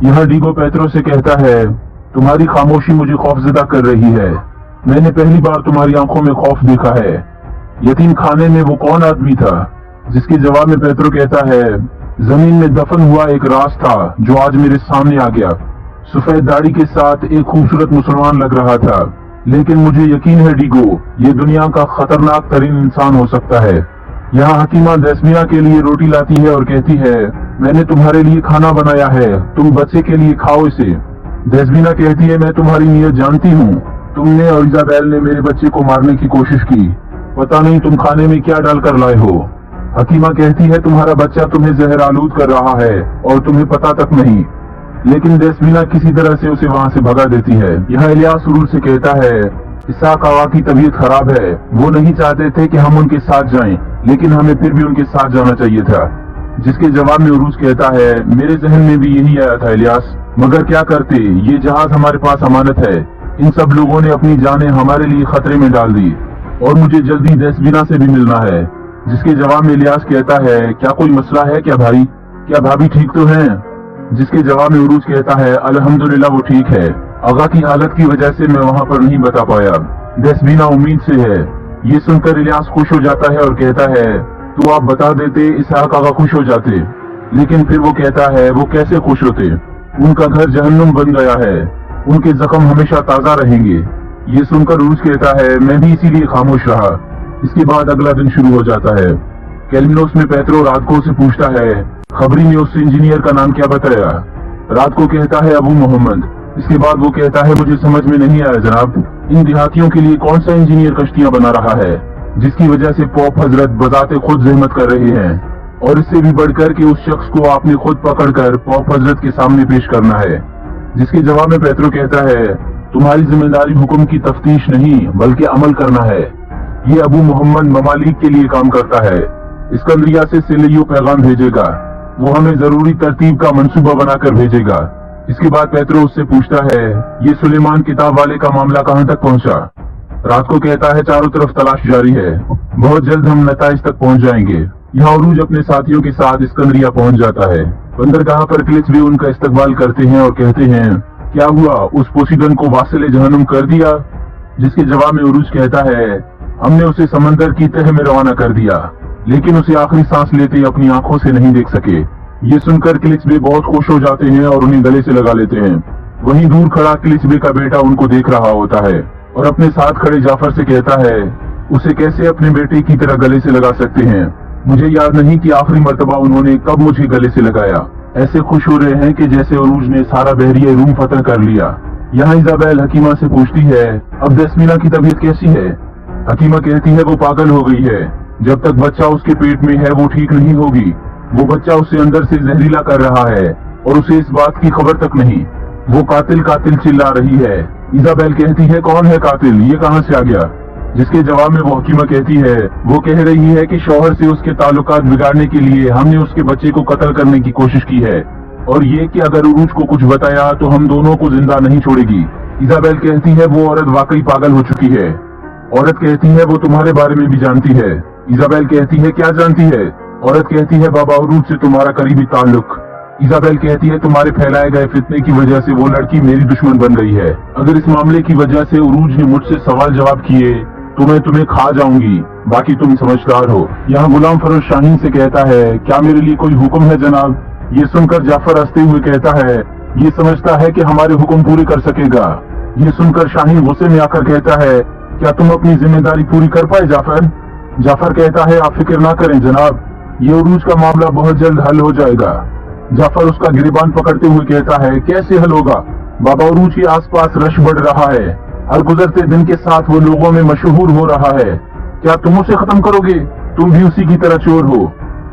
یہاں ڈیگو پیترو سے کہتا ہے تمہاری خاموشی مجھے خوفزدہ کر رہی ہے، میں نے پہلی بار تمہاری آنکھوں میں خوف دیکھا ہے، یتیم خانے میں وہ کون آدمی تھا؟ جس کے جواب میں پیترو کہتا ہے زمین میں دفن ہوا ایک راز تھا جو آج میرے سامنے آ گیا، سفید داڑھی کے ساتھ ایک خوبصورت مسلمان لگ رہا تھا، لیکن مجھے یقین ہے ڈیگو یہ دنیا کا خطرناک ترین انسان ہو سکتا ہے۔ یہاں حکیمہ دیسمینا کے لیے روٹی لاتی ہے اور کہتی ہے میں نے تمہارے لیے کھانا بنایا ہے، تم بچے کے لیے کھاؤ اسے۔ دیسمینا کہتی ہے میں تمہاری نیت جانتی ہوں، تم نے اور ایزابیل نے میرے بچے کو مارنے کی کوشش کی، پتہ نہیں تم کھانے میں کیا ڈال کر لائے ہو۔ حکیمہ کہتی ہے تمہارا بچہ تمہیں زہر آلود کر رہا ہے اور تمہیں پتہ تک نہیں، لیکن دیسمینا کسی طرح سے اسے وہاں سے بھگا دیتی ہے۔ یہاں الیاس عروج سے کہتا ہے اسحاق آقا کی طبیعت خراب ہے، وہ نہیں چاہتے تھے کہ ہم ان کے ساتھ جائیں، لیکن ہمیں پھر بھی ان کے ساتھ جانا چاہیے تھا۔ جس کے جواب میں عروج کہتا ہے میرے ذہن میں بھی یہی آیا تھا الیاس، مگر کیا کرتے، یہ جہاز ہمارے پاس امانت ہے، ان سب لوگوں نے اپنی جانیں ہمارے لیے خطرے میں ڈال دی اور مجھے جلدی دیسمینا سے بھی ملنا ہے۔ جس کے جواب میں الیاس کہتا ہے کیا کوئی مسئلہ ہے کیا بھائی، کیا بھابھی ٹھیک تو ہیں؟ جس کے جواب میں عروج کہتا ہے الحمدللہ وہ ٹھیک ہے، آغا کی حالت کی وجہ سے میں وہاں پر نہیں بتا پایا، دیسمینا امید سے ہے۔ یہ سن کر الیاس خوش ہو جاتا ہے اور کہتا ہے تو آپ بتا دیتے اسحاق آقا خوش ہو جاتے، لیکن پھر وہ کہتا ہے وہ کیسے خوش ہوتے، ان کا گھر جہنم بن گیا ہے، ان کے زخم ہمیشہ تازہ رہیں گے۔ یہ سن کر عروج کہتا ہے میں بھی اسی لیے خاموش رہا۔ اس کے بعد اگلا دن شروع ہو جاتا ہے۔ کیلمنوس میں پیترو رات کو سے پوچھتا ہے خبری نے اس انجینئر کا نام کیا بتایا؟ رات کو کہتا ہے ابو محمد۔ اس کے بعد وہ کہتا ہے مجھے سمجھ میں نہیں آیا جناب، ان دیہاتیوں کے لیے کون سا انجینئر کشتیاں بنا رہا ہے جس کی وجہ سے پوپ حضرت بذات خود زحمت کر رہے ہیں، اور اس سے بھی بڑھ کر کہ اس شخص کو آپ نے خود پکڑ کر پوپ حضرت کے سامنے پیش کرنا ہے۔ جس کے جواب میں پیترو کہتا ہے تمہاری ذمہ داری حکم کی تفتیش نہیں بلکہ عمل کرنا ہے، یہ ابو محمد ممالک کے لیے کام کرتا ہے، اسکندریہ سے سیلیو پیغام بھیجے گا، وہ ہمیں ضروری ترتیب کا منصوبہ بنا کر بھیجے گا۔ اس کے بعد پیترو اس سے پوچھتا ہے یہ سلیمان کتاب والے کا معاملہ کہاں تک پہنچا؟ رات کو کہتا ہے چاروں طرف تلاش جاری ہے، بہت جلد ہم نتائج تک پہنچ جائیں گے۔ یہاں عروج اپنے ساتھیوں کے ساتھ اسکندریہ پہنچ جاتا ہے۔ بندرگاہ پر کلچ بھی ان کا استقبال کرتے ہیں اور کہتے ہیں کیا ہوا، اس پوسیڈن کو واصل جہنم کر دیا؟ جس کے جواب میں عروج کہتا ہے ہم نے اسے سمندر کی تہ میں روانہ کر دیا، لیکن اسے آخری سانس لیتے اپنی آنکھوں سے نہیں دیکھ سکے۔ یہ سن کر کلچ بے بہت خوش ہو جاتے ہیں اور انہیں گلے سے لگا لیتے ہیں۔ وہیں دور کھڑا کلچ بے کا بیٹا ان کو دیکھ رہا ہوتا ہے اور اپنے ساتھ کھڑے جعفر سے کہتا ہے اسے کیسے اپنے بیٹے کی طرح گلے سے لگا سکتے ہیں، مجھے یاد نہیں کہ آخری مرتبہ انہوں نے کب مجھے گلے سے لگایا۔ ایسے خوش ہو رہے ہیں کہ جیسے عروج نے سارا بحریہ روم فتح کر لیا۔ یہاں ایزابیل حکیمہ سے پوچھتی ہے اب دیسمینا کی طبیعت کیسی ہے؟ حکیمہ کہتی ہے وہ پاگل ہو گئی ہے، جب تک بچہ اس کے پیٹ میں ہے وہ ٹھیک نہیں ہوگی، وہ بچہ اسے اندر سے زہریلا کر رہا ہے اور اسے اس بات کی خبر تک نہیں، وہ قاتل قاتل چلا رہی ہے۔ ایزابیل کہتی ہے کون ہے قاتل، یہ کہاں سے آ گیا؟ جس کے جواب میں وہ حکیمہ کہتی ہے وہ کہہ رہی ہے کہ شوہر سے اس کے تعلقات بگاڑنے کے لیے ہم نے اس کے بچے کو قتل کرنے کی کوشش کی ہے، اور یہ کہ اگر عروج کو کچھ بتایا تو ہم دونوں کو زندہ نہیں چھوڑے گی۔ ایزابیل کہتی ہے وہ عورت واقعی پاگل ہو چکی ہے۔ عورت کہتی ہے وہ تمہارے بارے میں بھی جانتی ہے۔ ایزابیل کہتی ہے کیا جانتی ہے؟ عورت کہتی ہے بابا عروج سے تمہارا قریبی تعلق۔ ایزابیل کہتی ہے تمہارے پھیلائے گئے فتنے کی وجہ سے وہ لڑکی میری دشمن بن گئی ہے، اگر اس معاملے کی وجہ سے عروج نے مجھ سے سوال جواب کیے تو میں تمہیں کھا جاؤں گی، باقی تم سمجھدار ہو۔ یہاں غلام فروز شاہین سے کہتا ہے کیا میرے لیے کوئی حکم ہے جناب؟ یہ سن کر جعفر ہنستے ہوئے کہتا ہے یہ سمجھتا ہے کہ ہمارے حکم پورے کر سکے گا۔ یہ سن کر شاہین غصے میں آ کر کہتا ہے کیا تم اپنی ذمہ داری پوری کر پائے جعفر؟ جعفر کہتا ہے آپ فکر نہ کریں جناب، یہ عروج کا معاملہ بہت جلد حل ہو جائے گا۔ جعفر اس کا گریبان پکڑتے ہوئے کہتا ہے کیسے حل ہوگا؟ بابا عروج کے آس پاس رش بڑھ رہا ہے، ہر گزرتے دن کے ساتھ وہ لوگوں میں مشہور ہو رہا ہے، کیا تم اسے ختم کرو گے؟ تم بھی اسی کی طرح چور ہو،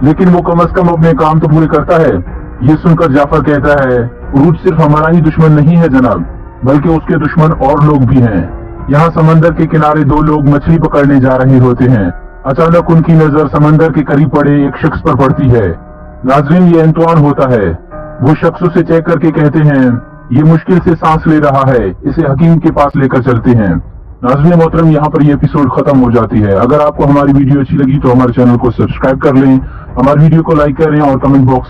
لیکن وہ کم از کم اپنے کام تو پورے کرتا ہے۔ یہ سن کر جعفر کہتا ہے عروج صرف ہمارا ہی دشمن نہیں ہے جناب، بلکہ اس کے دشمن اور لوگ بھی ہیں۔ یہاں سمندر کے کنارے دو لوگ مچھلی پکڑنے جا رہے ہوتے ہیں، اچانک ان کی نظر سمندر کے قریب پڑے ایک شخص پر پڑتی ہے۔ ناظرین یہ انتوان ہوتا ہے، وہ شخص اسے چیک کر کے کہتے ہیں یہ مشکل سے سانس لے رہا ہے، اسے حکیم کے پاس لے کر چلتے ہیں۔ ناظرین محترم یہاں پر یہ ایپیسوڈ ختم ہو جاتی ہے۔ اگر آپ کو ہماری ویڈیو اچھی لگی تو ہمارے چینل کو سبسکرائب کر لیں، ہماری ویڈیو کو لائک کریں اور کمنٹ باکس